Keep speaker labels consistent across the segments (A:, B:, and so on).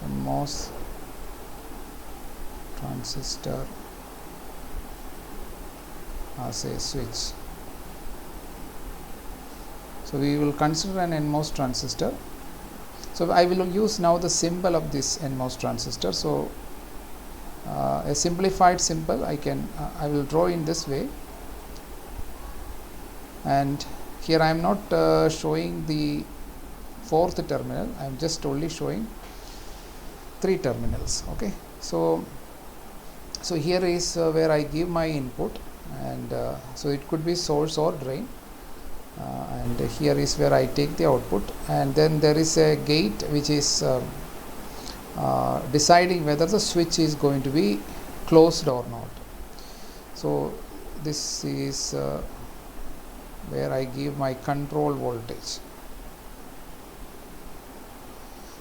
A: NMOS transistor as a switch. So we will consider an NMOS transistor. So I will use now the symbol of this NMOS transistor. So a simplified symbol I will draw in this way, and here I am not showing the fourth terminal, I am just only showing 3 terminals. Okay, so here is where I give my input, and so it could be source or drain, and here is where I take the output, and then there is a gate which is deciding whether the switch is going to be closed or not. So this is where I give my control voltage.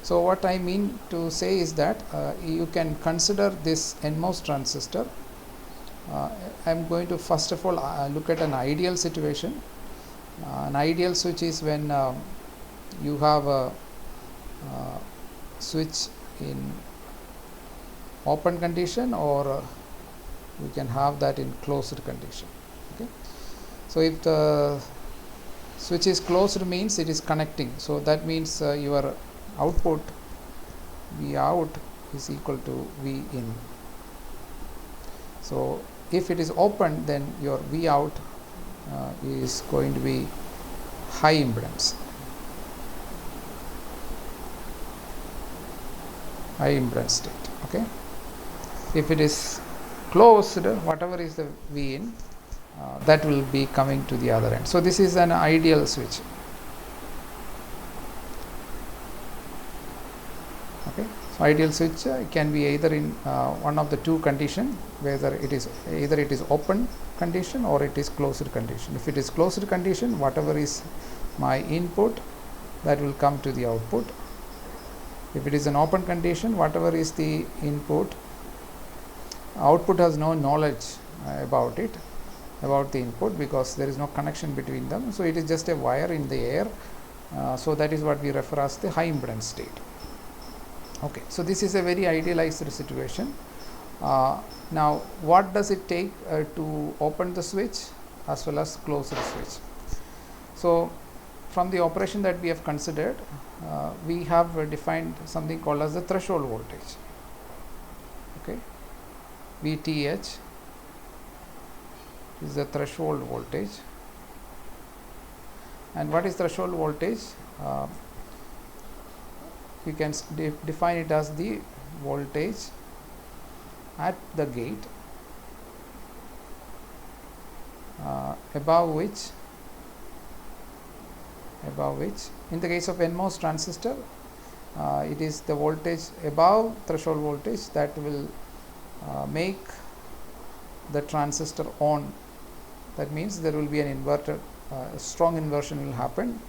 A: So what I mean to say is that you can consider this NMOS transistor. I am going to first of all look at an ideal situation. An ideal switch is when you have a switch in open condition, or you can have that in closed condition. Okay, so if the switch is closed means it is connecting, so that means your output V out is equal to V in. So if it is open, then your V out is going to be high impedance. High impedance state. Okay. If it is closed, whatever is the V in, that will be coming to the other end. So this is an ideal switch. Okay. So ideal switch can be either in one of the two conditions, whether it is either it is open condition or it is closed condition. If it is closed condition, whatever is my input, that will come to the output. If it is an open condition, whatever is the input, output has no knowledge about it, about the input, because there is no connection between them. So it is just a wire in the air. So that is what we refer as the high impedance state. Okay, so this is a very idealized situation. Now what does it take to open the switch as well as close the switch? So from the operation that we have considered, we have defined something called as the threshold voltage. Okay, VTH is the threshold voltage. And what is threshold voltage? You can define it as the voltage at the gate above which in the case of NMOS transistor, it is the voltage above threshold voltage that will make the transistor on. That means there will be an inverter, a strong inversion will happen,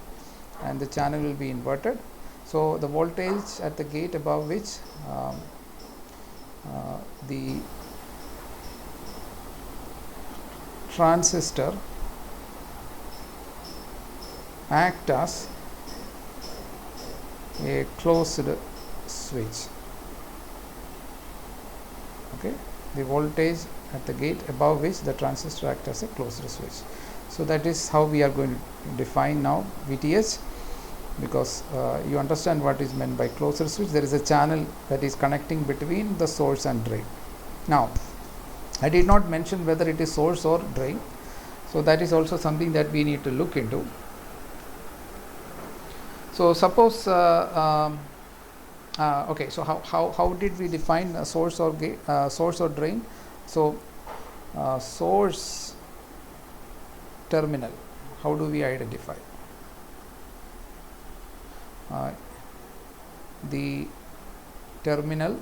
A: and the channel will be inverted. So the voltage at the gate above which the transistor act as a closed switch. Okay, the voltage at the gate above which the transistor act as a closed switch. So that is how we are going to define now VTH, because you understand what is meant by closed switch. There is a channel that is connecting between the source and drain. Now I did not mention whether it is source or drain, so that is also something that we need to look into. So suppose okay, so how did we define a source or source or drain? So source terminal, how do we identify? The terminal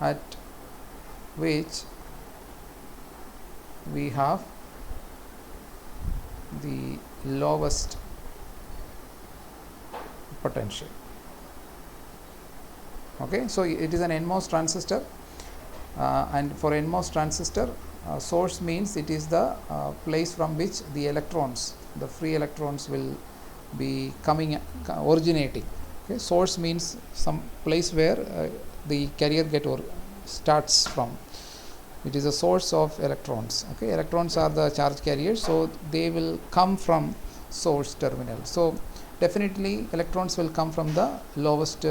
A: at which we have the lowest potential. Okay, so it is an NMOS transistor, and for NMOS transistor, source means it is the place from which the electrons, the free electrons, will be originating. Okay, source means some place where the carrier starts from. It is a source of electrons. Okay, electrons are the charge carriers, so they will come from source terminal. So definitely electrons will come from the lowest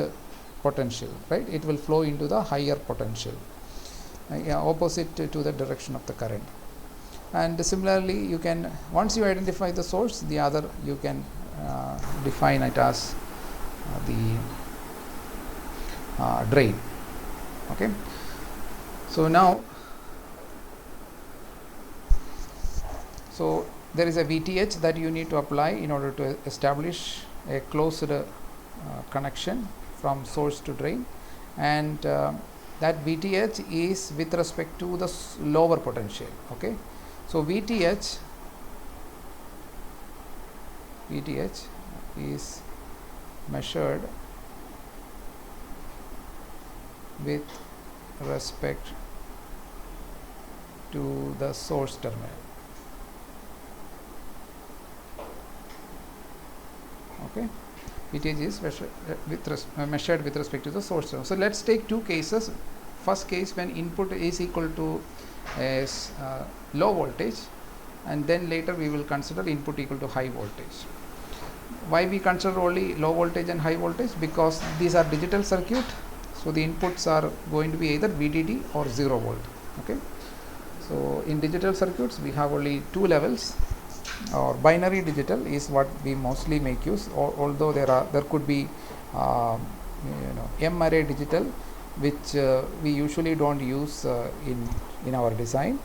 A: potential, right? It will flow into the higher potential, opposite to the direction of the current. And similarly, you can, once you identify the source, the other you can define it as the drain. Okay, so now, so there is a VTH that you need to apply in order to establish a closed connection from source to drain, and that VTH is with respect to the lower potential. Okay, so VTH is measured with respect to the source terminal. Okay, VTH is measured with respect to the source terminal. So let's take two cases. First case, when input is equal to low voltage, and then later we will consider input equal to high voltage. Why we consider only low voltage and high voltage? Because these are digital circuit, so the inputs are going to be either VDD or 0 volt. Okay, so in digital circuits we have only two levels, or binary digital is what we mostly make use, although there could be M array digital, which we usually don't use in our design,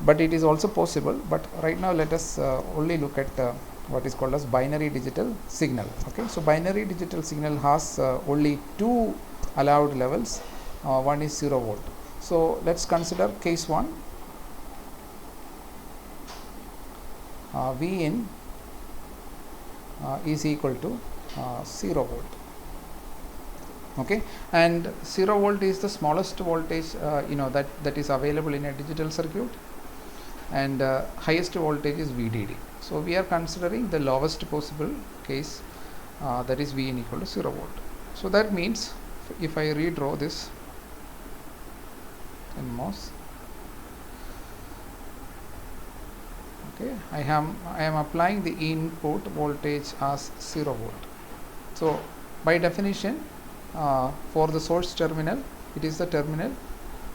A: but it is also possible. But right now let us only look at what is called as binary digital signal. Okay, so binary digital signal has only two allowed levels. One is 0 volt. So let's consider case 1. V in is equal to 0 volt. Okay, and 0 volt is the smallest voltage that is available in a digital circuit, and highest voltage is VDD. So we are considering the lowest possible case, that is V in equal to 0 volt. So that means if I redraw this in MOS, okay, I am applying the input voltage as 0 volt. So by definition, for the source terminal, it is the terminal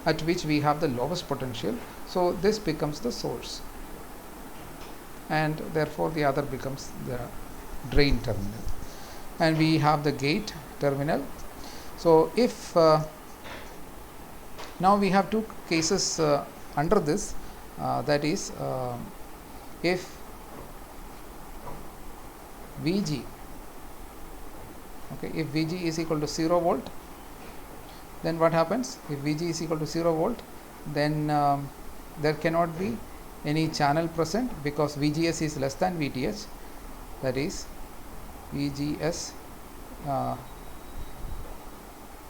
A: at which we have the lowest potential, so this becomes the source, and therefore the other becomes the drain terminal, and we have the gate terminal. So if now we have two cases under this, that is if VG, okay, if VG is equal to 0 volt, then what happens? If VG is equal to 0 volt, then there cannot be any channel present, because VGS is less than VTH, that is VGS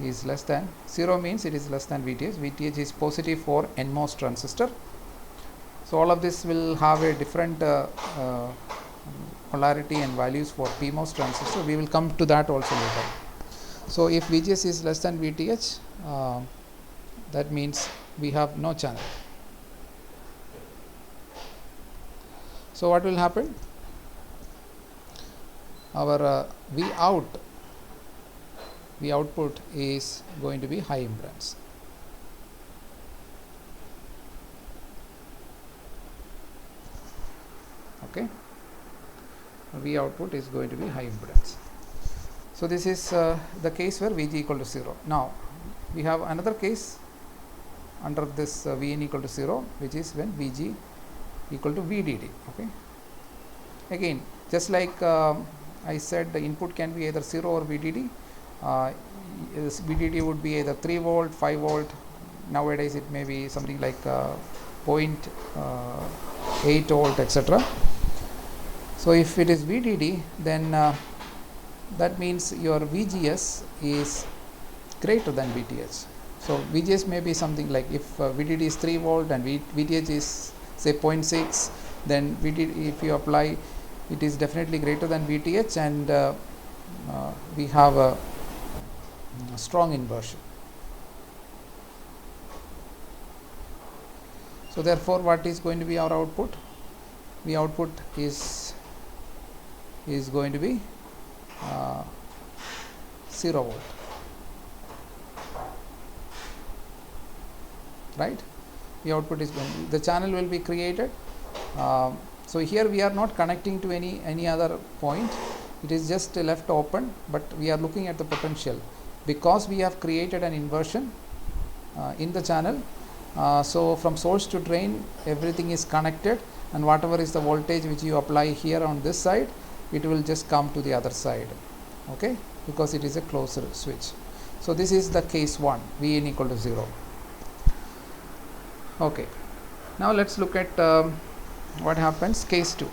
A: is less than 0 means it is less than VTH. VTH is positive for NMOS transistor. So all of this will have a different polarity and values for PMOS transistor. We will come to that also later. So if VGS is less than VTH, that means we have no channel. So what will happen? Our V output is going to be high impedance. Okay, V output is going to be high impedance. So this is the case where Vg equal to 0. Now we have another case under this Vn equal to 0, which is when Vg equal to VDD. Okay, again, just like I said, the input can be either 0 or VDD. VDD would be either 3 volt, 5 volt. Nowadays it may be something like 0.8 volt, etc. So if it is VDD, then that means your VGS is greater than VTH. So VGS may be something like, if VDD is 3 volt and VTH is say 0.6, then VDD, if you apply, it is definitely greater than VTH, and we have a strong inversion. So therefore, what is going to be our output? The output is going to be 0 volt, right? The output is going to be, the channel will be created. So here we are not connecting to any other point, it is just left open, but we are looking at the potential because we have created an inversion in the channel. So from source to drain everything is connected, and whatever is the voltage which you apply here on this side, it will just come to the other side, okay, because it is a closed switch. So this is the case 1, Vin equal to 0. Okay, now let's look at what happens case 2.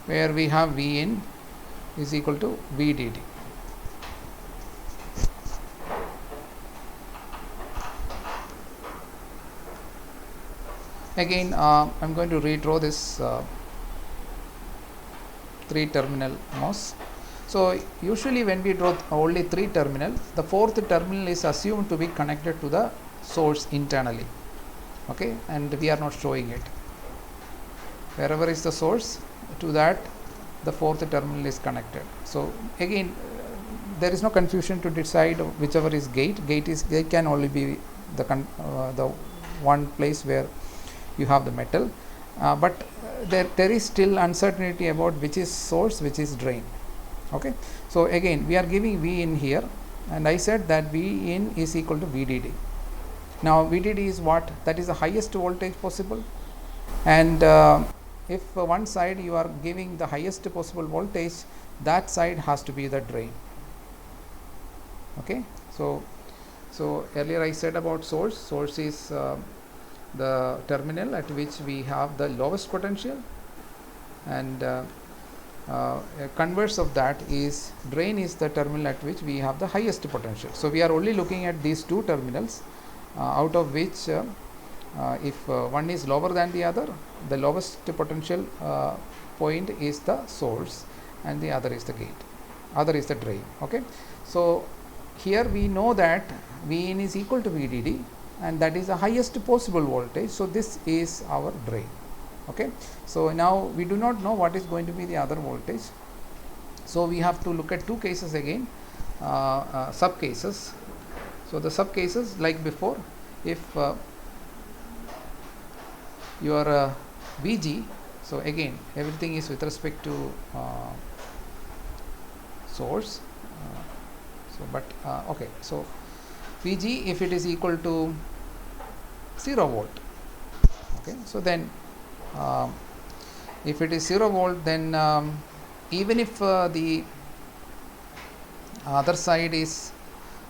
A: Where we have Vin is equal to VDD. Again, I'm going to redraw this 3 terminal MOS. So usually when we draw only 3 terminal, the 4th terminal is assumed to be connected to the source internally, okay, and we are not showing it. Wherever is the source, to that the 4th terminal is connected. So again, there is no confusion to decide whichever is gate. Gate can only be the one place where you have the metal, but there is still uncertainty about which is source, which is drain. Okay, so again we are giving V in here, and I said that V in is equal to VDD. Now VDD is what? That is the highest voltage possible, and if one side you are giving the highest possible voltage, that side has to be the drain. Okay, so earlier I said about source is the terminal at which we have the lowest potential, and converse of that is drain is the terminal at which we have the highest potential. So we are only looking at these 2 terminals, out of which if one is lower than the other, the lowest potential point is the source and the other is the gate, other is the drain. Okay, so here we know that Vin is equal to VDD, and that is the highest possible voltage. So this is our drain. Okay, so now we do not know what is going to be the other voltage, so we have to look at 2 cases again, sub cases. So the sub cases, like before, if your VG, so again everything is with respect to source, so but okay, so VG, if it is equal to 0 volt, okay, so then if it is 0 volt, then even if the other side is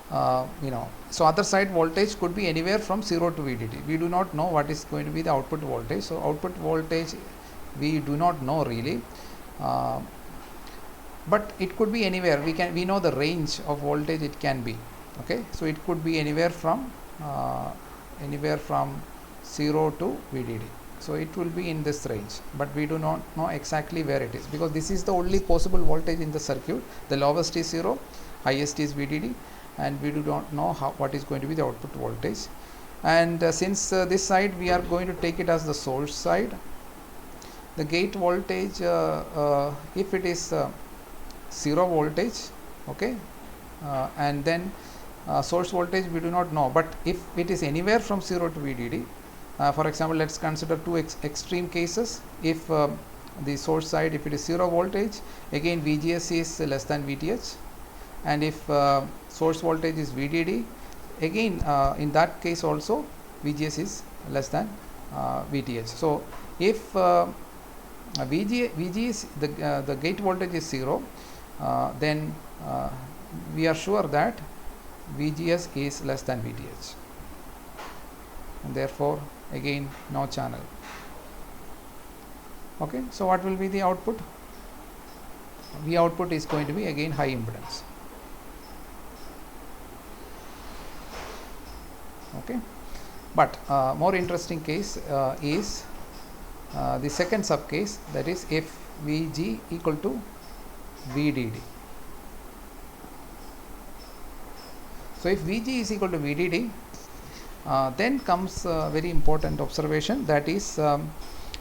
A: so other side voltage could be anywhere from 0 to VDD. We do not know what is going to be the output voltage. So output voltage we do not know really, but it could be anywhere. We know the range of voltage it can be. Okay, so it could be anywhere from 0 to VDD. So it will be in this range, but we do not know exactly where it is, because this is the only possible voltage in the circuit. The lowest is 0, highest is VDD, and we do not know what is going to be the output voltage. And since this side we are going to take it as the source side, the gate voltage, if it is 0 voltage, okay, and then source voltage we do not know, but if it is anywhere from 0 to VDD, for example, let's consider 2 extreme cases. If the source side, if it is 0 voltage, again VGS is less than VTH, and if source voltage is VDD, again in that case also VGS is less than VTH. So if VG is the gate voltage is 0, then we are sure that VGS is less than VTH, and therefore again no channel. Okay, so what will be the output? V output is going to be again high impedance. Okay, but more interesting case is the second sub case, that is if Vg equal to VDD. So if Vg is equal to VDD, then comes a very important observation, that is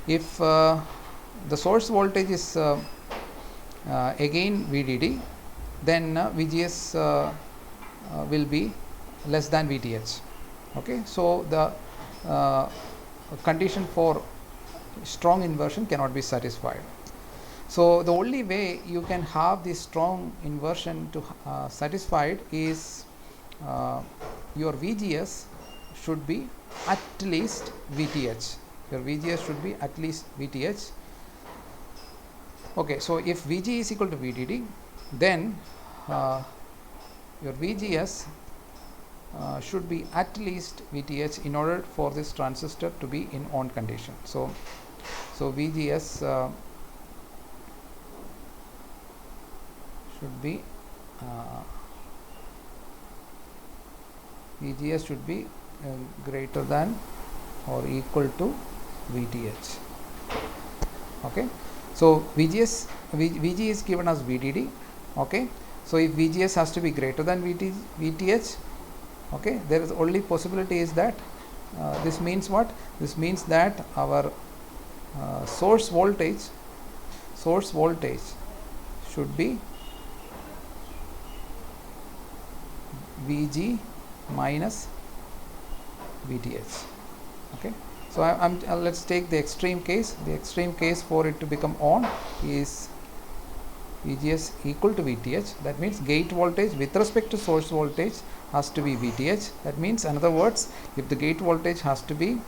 A: if the source voltage is again VDD, then VGS will be less than VTH. Okay, so the condition for strong inversion cannot be satisfied. So the only way you can have this strong inversion to satisfied is your VGS should be at least VTH. Your VGS should be at least VTH. Okay, so if Vg is equal to VDD, then your VGS should be at least VTH in order for this transistor to be in on condition. So VGS should be VGS should be greater than or equal to VTH. Okay, so VG is given as VDD. Okay, so if VGS has to be greater than VTH, okay, there is only possibility is that this means what? This means that our source voltage should be Vg minus VTH. Okay, so let's take the extreme case. The extreme case for it to become on is VGS equal to VTH. That means gate voltage with respect to source voltage has to be VTH. That means, in other words, if the gate voltage has to be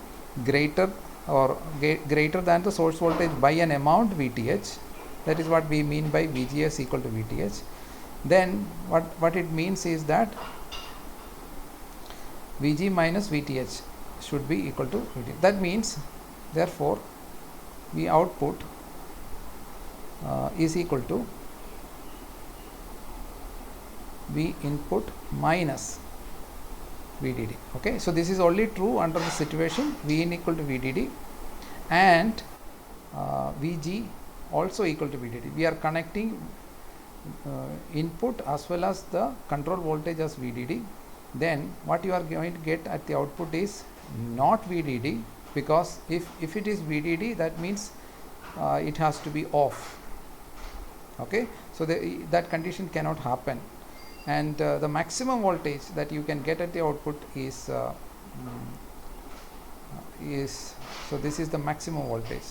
A: greater or greater than the source voltage by an amount VTH, that is what we mean by VGS equal to VTH, then what it means is that Vg minus VTH should be equal to VTH. That means, therefore, V output is equal to V input minus VDD. Okay, so this is only true under the situation V in equal to VDD and Vg also equal to VDD. We are connecting input as well as the control voltage as VDD. Then what you are going to get at the output is not VDD, because if it is VDD, that means it has to be off. Okay, so that condition cannot happen, and the maximum voltage that you can get at the output is so this is the maximum voltage.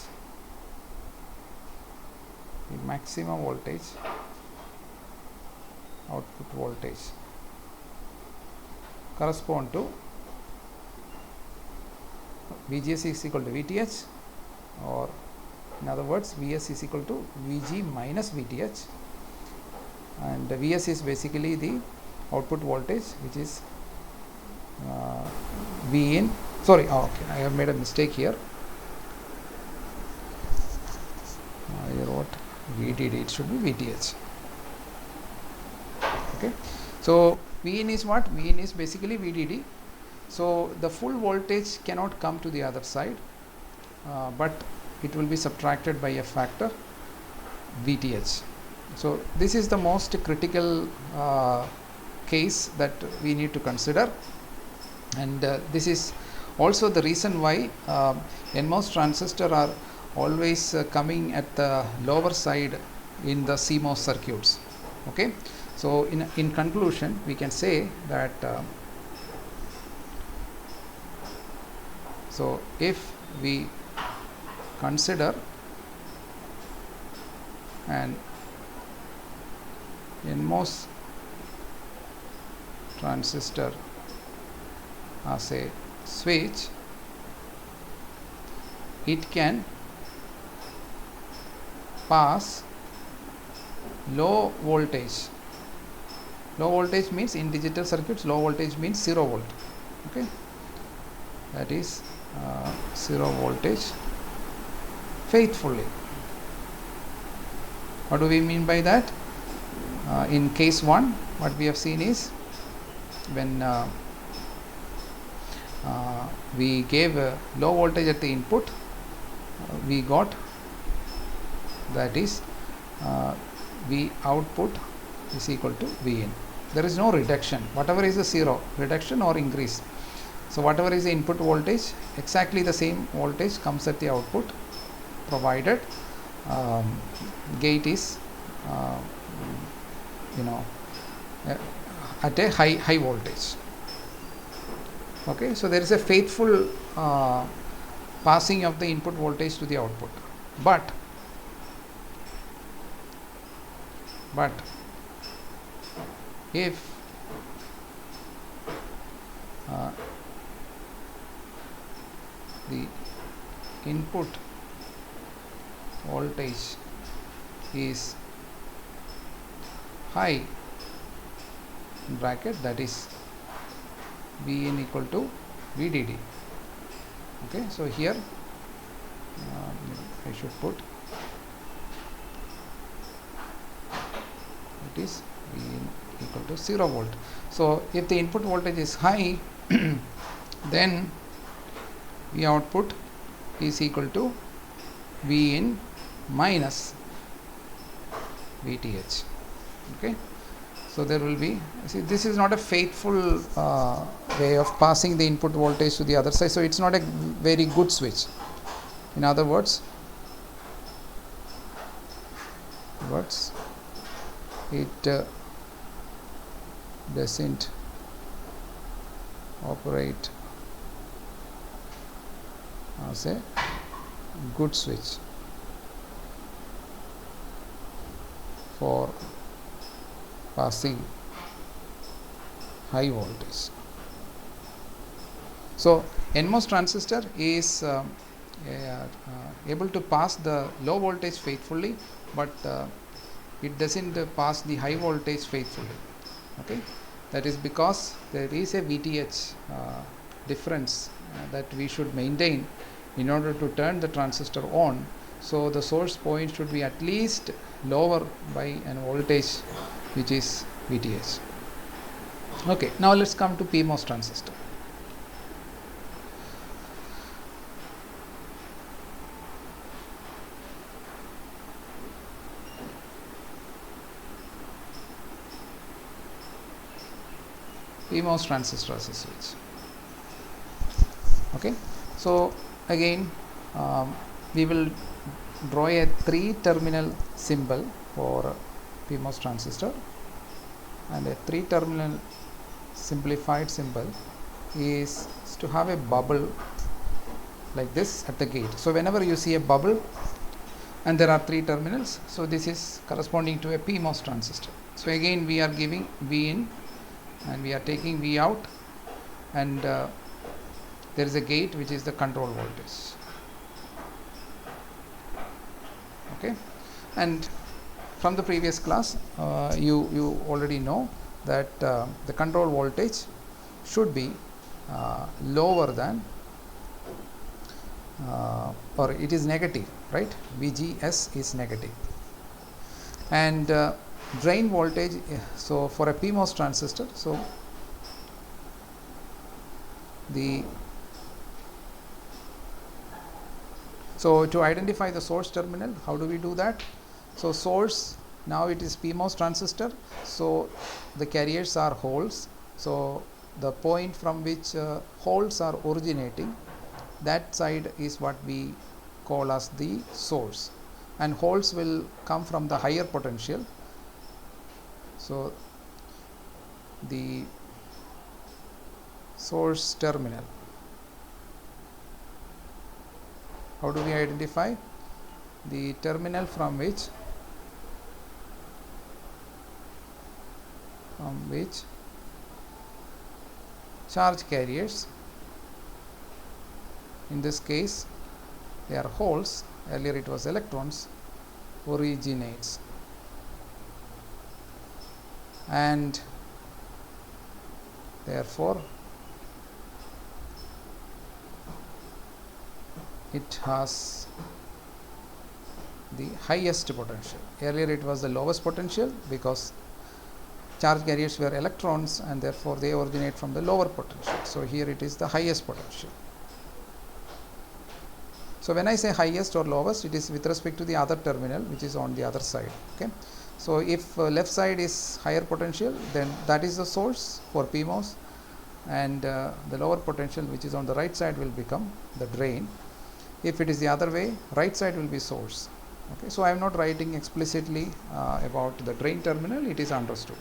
A: The maximum voltage, output voltage, correspond to VGS is equal to VTH, or in other words Vs is equal to Vg minus VTH, and Vs is basically the output voltage, which is V in, sorry, okay, I have made a mistake here. I wrote VDD, it should be VTH. Okay, so V in is what? V in is basically VDD. So the full voltage cannot come to the other side, but it will be subtracted by a factor VTH. So this is the most critical case that we need to consider, and this is also the reason why NMOS transistor are always coming at the lower side in the CMOS circuits. Okay, so in conclusion we can say that so if we consider an NMOS transistor as a switch, it can pass low voltage. Low voltage means in digital circuits low voltage means 0 volt. Okay, that is 0 voltage faithfully. What do we mean by that? In case 1, what we have seen is when we gave a low voltage at the input, we got, that is V output is equal to V in. There is no reduction, whatever is the zero, reduction or increase. So whatever is the input voltage, exactly the same voltage comes at the output, provided gate is at a high voltage. Okay, so there is a faithful passing of the input voltage to the output, but if the input voltage is high, in bracket, that is V in equal to VDD. Okay, so here I should put it is V in equal to 0 volt. So if the input voltage is high, then V output is equal to V in minus VTH. Okay, so there will be, see, this is not a faithful way of passing the input voltage to the other side, so it's not a very good switch. In other words, it doesn't operate as a good switch for passing high voltage. So NMOS transistor is able to pass the low voltage faithfully, but it doesn't pass the high voltage faithfully. Okay, that is because there is a VTH difference that we should maintain in order to turn the transistor on. So the source point should be at least lower by an voltage which is VTH. Okay, now let's come to PMOS transistor. PMOS transistor as a switch. Okay, so again we will draw a 3-terminal symbol for PMOS transistor, and a 3-terminal simplified symbol is to have a bubble like this at the gate. So whenever you see a bubble and there are 3 terminals, so this is corresponding to a PMOS transistor. So again we are giving V in and we are taking V out, and there is a gate which is the control voltage. Okay, and from the previous class you already know that the control voltage should be lower than or it is negative, right? VGS is negative, and drain voltage, so for a PMOS transistor, so to identify the source terminal, how do we do that? So source, now it is PMOS transistor, so the carriers are holes, so the point from which holes are originating, that side is what we call as the source, and holes will come from the higher potential. So the source terminal, how do we identify? The terminal from which charge carriers, in this case they are holes, earlier it was electrons, originates, and therefore it has the highest potential. Earlier it was the lowest potential because charge carriers were electrons and therefore they originate from the lower potential. So here it is the highest potential. So when I say highest or lowest, it is with respect to the other terminal which is on the other side. Okay, so if left side is higher potential, then that is the source for PMOS, and the lower potential which is on the right side will become the drain. If it is the other way, right side will be source. Okay, so I am not writing explicitly about the drain terminal, it is understood.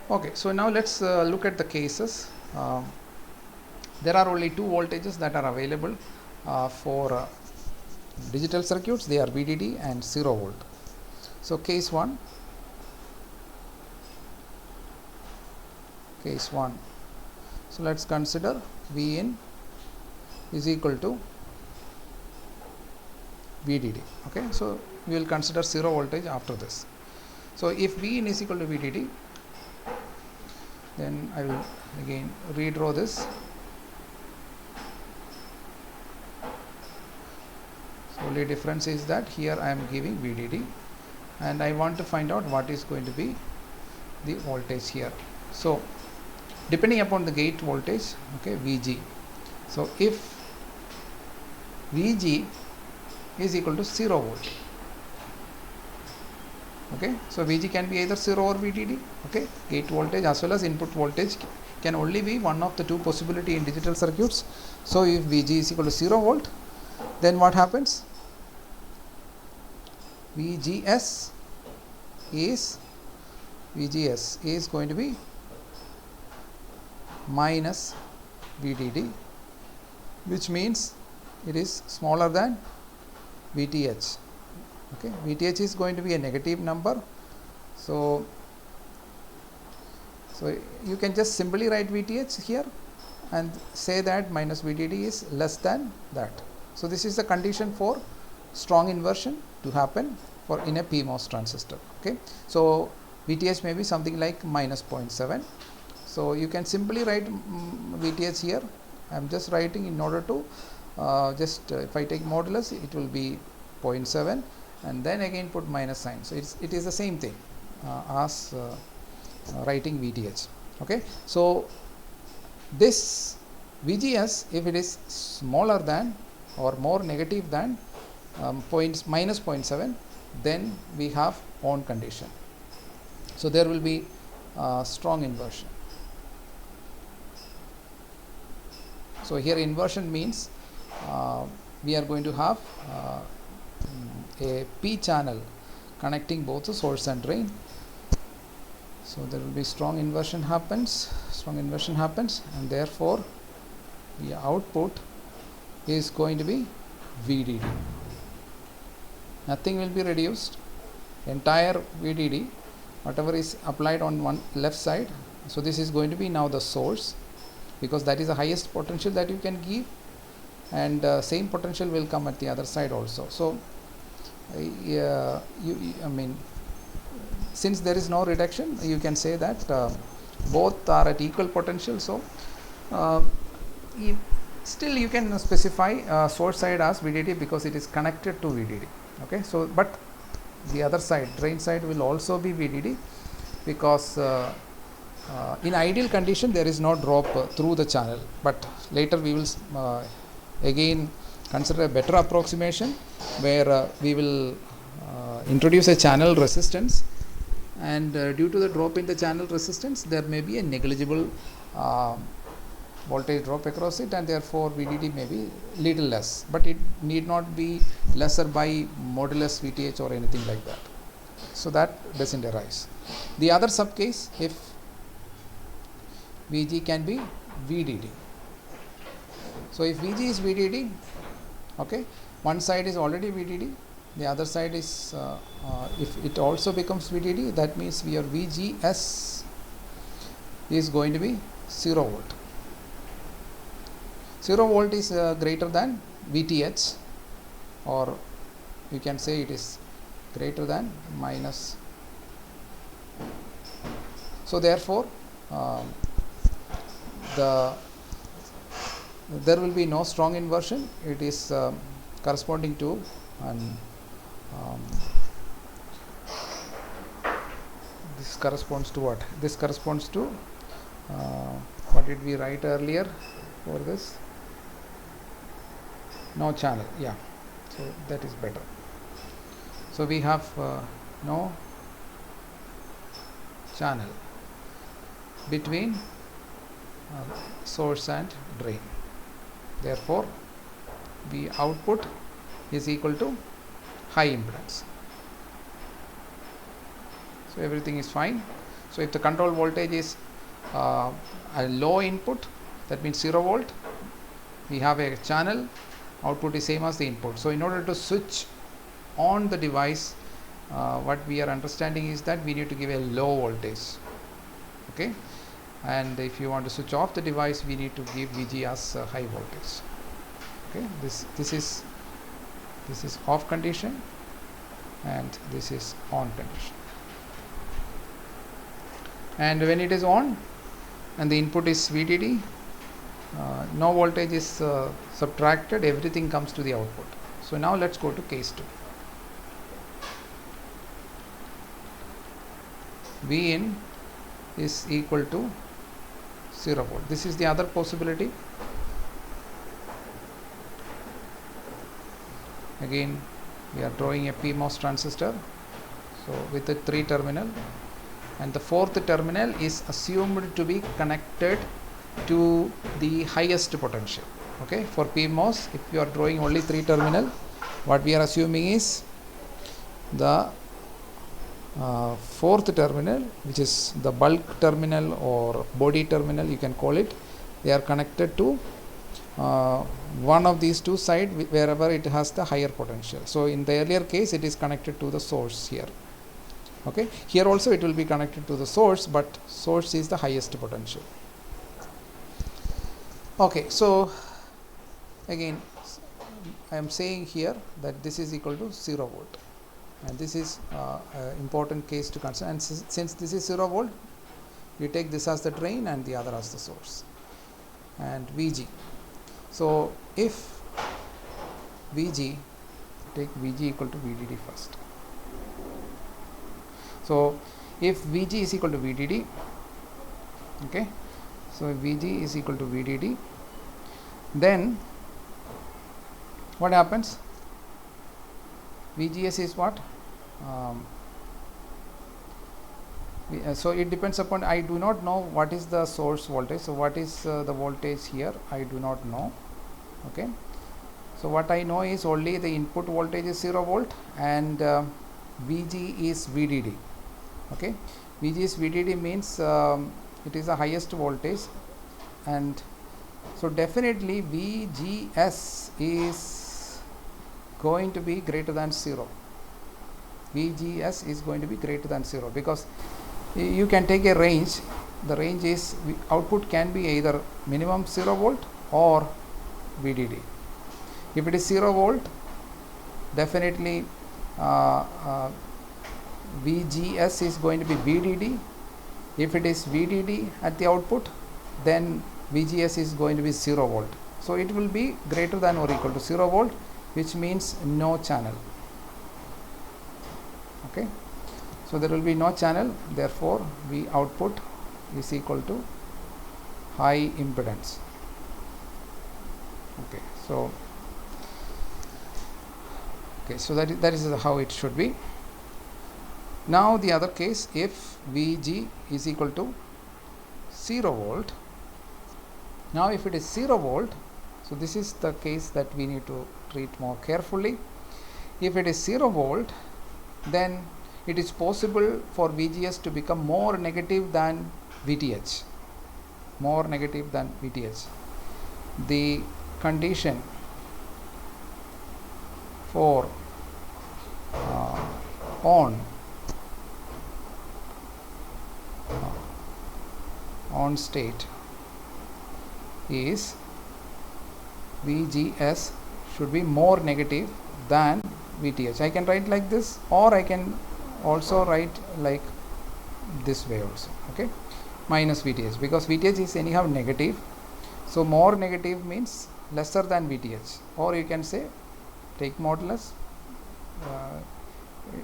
A: Okay, so now let's look at the cases. There are only two voltages that are available for digital circuits. They are VDD and 0 volt. So case 1, so let's consider V in is equal to VDD. Okay, so we will consider 0 voltage after this. So if V in is equal to VDD, then I will again redraw this. So only difference is that here I am giving VDD, and I want to find out what is going to be the voltage here. So depending upon the gate voltage, okay, VG. So if VG is equal to 0 volt, okay, so VG can be either 0 or VDD. Okay, gate voltage as well as input voltage can only be one of the two possibility in digital circuits. So if VG is equal to 0 volt, then what happens? VGS is going to be minus VDD, which means it is smaller than VTH. Okay, VTH is going to be a negative number, so you can just simply write VTH here and say that minus VDD is less than that. So this is the condition for strong inversion to happen for in a PMOS transistor. Okay, so VTH may be something like minus 0.7. So you can simply write VTH here. I am just writing in order to if I take modulus, it will be 0.7, and then again put minus sign. So it is the same thing as writing VTH. Okay, so this VGS, if it is smaller than or more negative than minus 0.7, then we have on condition. So there will be strong inversion. So here inversion means we are going to have a P channel connecting both the source and drain. So there will be strong inversion happens, and therefore the output is going to be VDD. Nothing will be reduced. Entire VDD, whatever is applied on one left side, so this is going to be now the source, because that is the highest potential that you can give, and same potential will come at the other side also. So I mean, since there is no reduction, you can say that both are at equal potential. So still you can specify source side as VDD because it is connected to VDD. Okay, so but the other side, drain side, will also be VDD because in ideal condition there is no drop through the channel, but later we will again consider a better approximation where we will introduce a channel resistance, and due to the drop in the channel resistance there may be a negligible voltage drop across it, and therefore VDD may be little less, but it need not be lesser by modulus VTH or anything like that. So that doesn't arise. The other sub case, if VG can be VDD. So if VG is VDD, okay, one side is already VDD, the other side is if it also becomes VDD, that means your VGS is going to be 0 volt. 0 volt is greater than VTH, or you can say it is greater than minus. So therefore there will be no strong inversion. It is corresponding to this corresponds to what? This corresponds to what did we write earlier for this? no channel, yeah, so that is better. So we have no channel between source and drain, therefore the output is equal to high impedance. So everything is fine. So if the control voltage is a low input, that means 0 volt, we have a channel, output is same as the input. So in order to switch on the device, what we are understanding is that we need to give a low voltage, okay, and if you want to switch off the device, we need to give VG as high voltage, okay. This is off condition and this is on condition, and when it is on and the input is VDD, no voltage is subtracted, everything comes to the output. So now let's go to case 2. Vin is equal to 0 volt. This is the other possibility. Again, we are drawing a PMOS transistor, so with a 3 terminal, and the 4th terminal is assumed to be connected to the highest potential, okay. For PMOS, if you are drawing only 3 terminal, what we are assuming is the 4th terminal, which is the bulk terminal or body terminal, you can call it, they are connected to one of these two sides wherever it has the higher potential. So in the earlier case, it is connected to the source here, okay. Here also it will be connected to the source, but source is the highest potential, okay. So again, I am saying here that this is equal to 0 volt, and this is important case to consider, and since this is 0 volt, we take this as the drain and the other as the source. And VG, so if VG, take VG equal to VDD first. So if VG is equal to VDD, okay, so if VG is equal to VDD, then what happens? VGS is what? So it depends upon, I do not know what is the source voltage. So what is the voltage here? I do not know, okay. So what I know is only the input voltage is 0 volt and VG is VDD, okay. VG is VDD means it is the highest voltage, and so definitely VGS is going to be greater than 0. VGS is going to be greater than 0, because you can take a range. The range is output can be either minimum 0 volt or VDD. If it is 0 volt, definitely VGS is going to be VDD. If it is VDD at the output, then VGS is going to be 0 volt. So it will be greater than or equal to 0 volt, which means no channel, okay. So there will be no channel, therefore V output is equal to high impedance, okay. So that is how it should be. Now the other case, if VG is equal to 0 volt, now if it is 0 volt, so this is the case that we need to treat more carefully. If it is 0 volt, then it is possible for VGS to become more negative than VTH, more negative than VTH. The condition for on state is VGS should be more negative than VTH. I can write like this, or I can also write like this way also, okay, minus VTH, because VTH is anyhow negative. So more negative means lesser than VTH, or you can say take modulus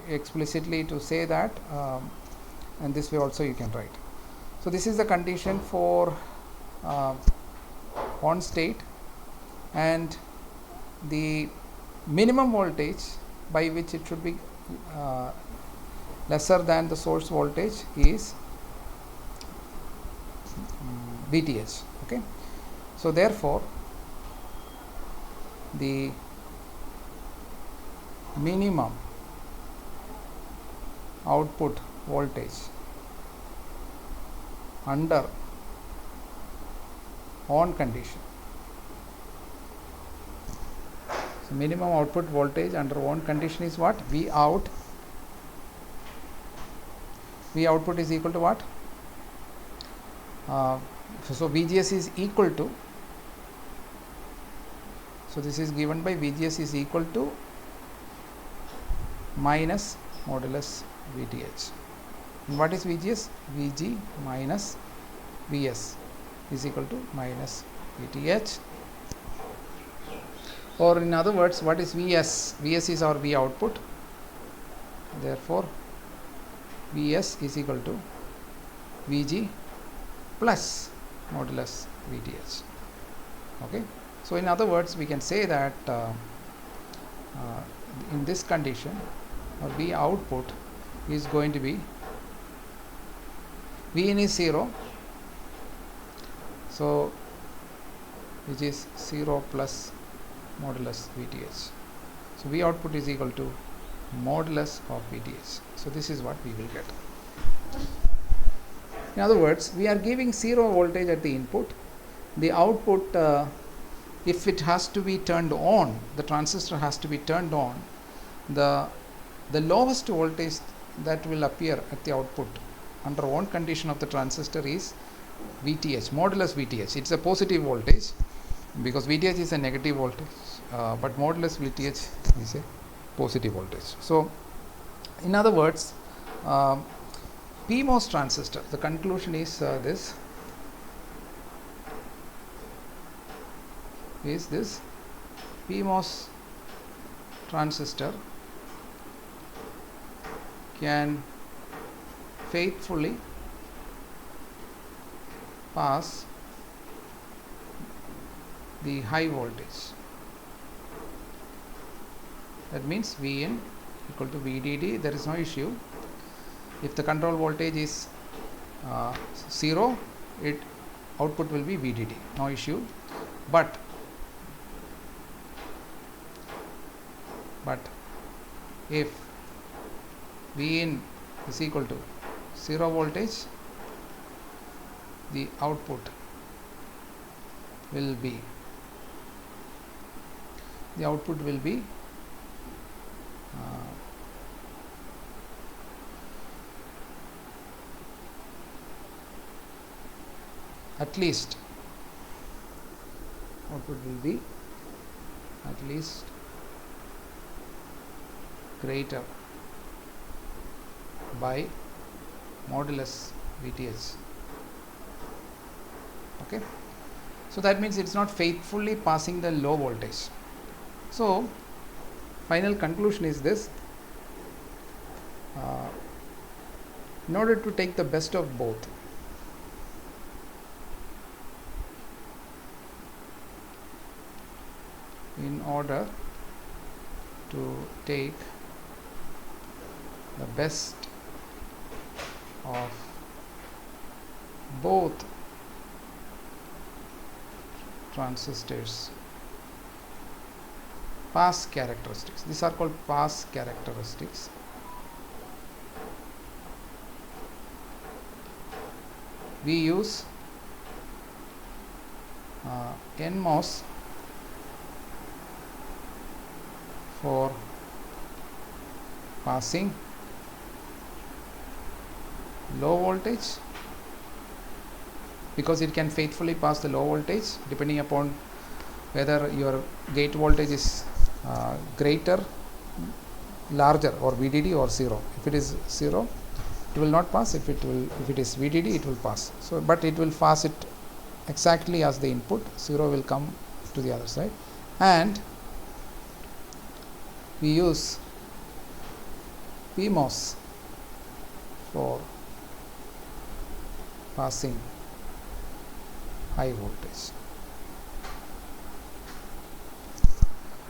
A: explicitly to say that, and this way also you can write. So this is the condition for on state, and the minimum voltage by which it should be lesser than the source voltage is VTH. Okay. So therefore, the minimum output voltage under on condition. So minimum output voltage under on condition is what? V out. V output is equal to what? So VGS is equal to, so this is given by VGS is equal to minus modulus VTH. And what is VGS? VG minus VS is equal to minus VTH. Or in other words, what is VS? VS is our V output. Therefore, VS is equal to VG plus modulus VTH. Okay. So in other words, we can say that in this condition, our V output is going to be, V in is 0, so which is 0 plus modulus VTH. So V output is equal to modulus of VTH. So this is what we will get. In other words, we are giving 0 voltage at the input. The output, if it has to be turned on, the transistor has to be turned on, the lowest voltage that will appear at the output under on condition of the transistor is VTH, modulus VTH. It's a positive voltage because VTH is a negative voltage, but modulus VTH is a positive voltage. So in other words, PMOS transistor, the conclusion is this PMOS transistor can faithfully pass the high voltage. That means Vin equal to VDD, there is no issue. If the control voltage is 0, output will be VDD, no issue. But if Vin is equal to 0 voltage, the output will be at least greater by modulus VTH. Okay. So that means it's not faithfully passing the low voltage. So final conclusion is this: in order to take the best of both, in order to take the best of both transistors pass characteristics, these are called pass characteristics, we use NMOS for passing low voltage, because it can faithfully pass the low voltage depending upon whether your gate voltage is greater, larger, or VDD, or 0. If it is 0, it will not pass. If it is VDD, it will pass. So but it will pass it exactly as the input. 0 will come to the other side, and we use PMOS for passing high voltage.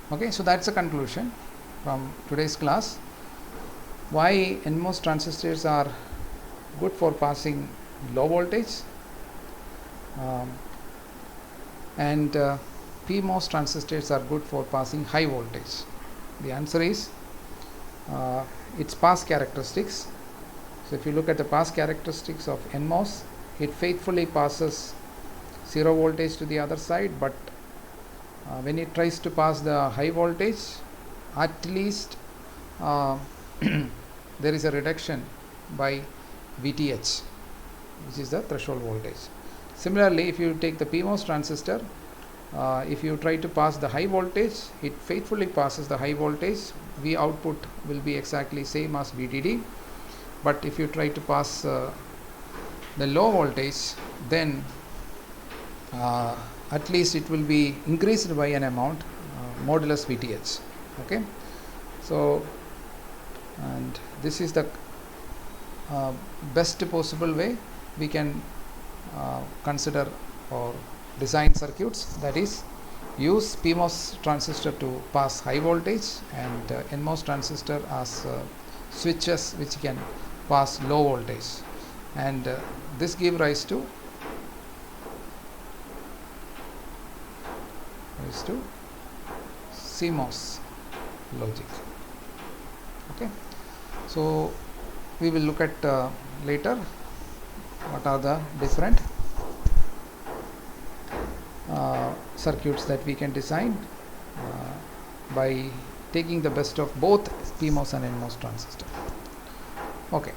A: Okay, so that's a conclusion from today's class. Why NMOS transistors are good for passing low voltage, and PMOS transistors are good for passing high voltage. The answer is its pass characteristics. So if you look at the pass characteristics of NMOS, it faithfully passes 0 voltage to the other side, but when it tries to pass the high voltage, at least there is a reduction by VTH, which is the threshold voltage. Similarly, if you take the PMOS transistor, if you try to pass the high voltage, it faithfully passes the high voltage. V output will be exactly same as VDD. But if you try to pass the low voltage, then at least it will be increased by an amount, modulus VTH. Okay, so and this is the best possible way we can consider or design circuits, that is use PMOS transistor to pass high voltage and NMOS transistor as switches which can pass low voltage, and this give rise to CMOS logic. Okay, so we will look at later what are the different circuits that we can design by taking the best of both PMOS and NMOS transistor. Okay.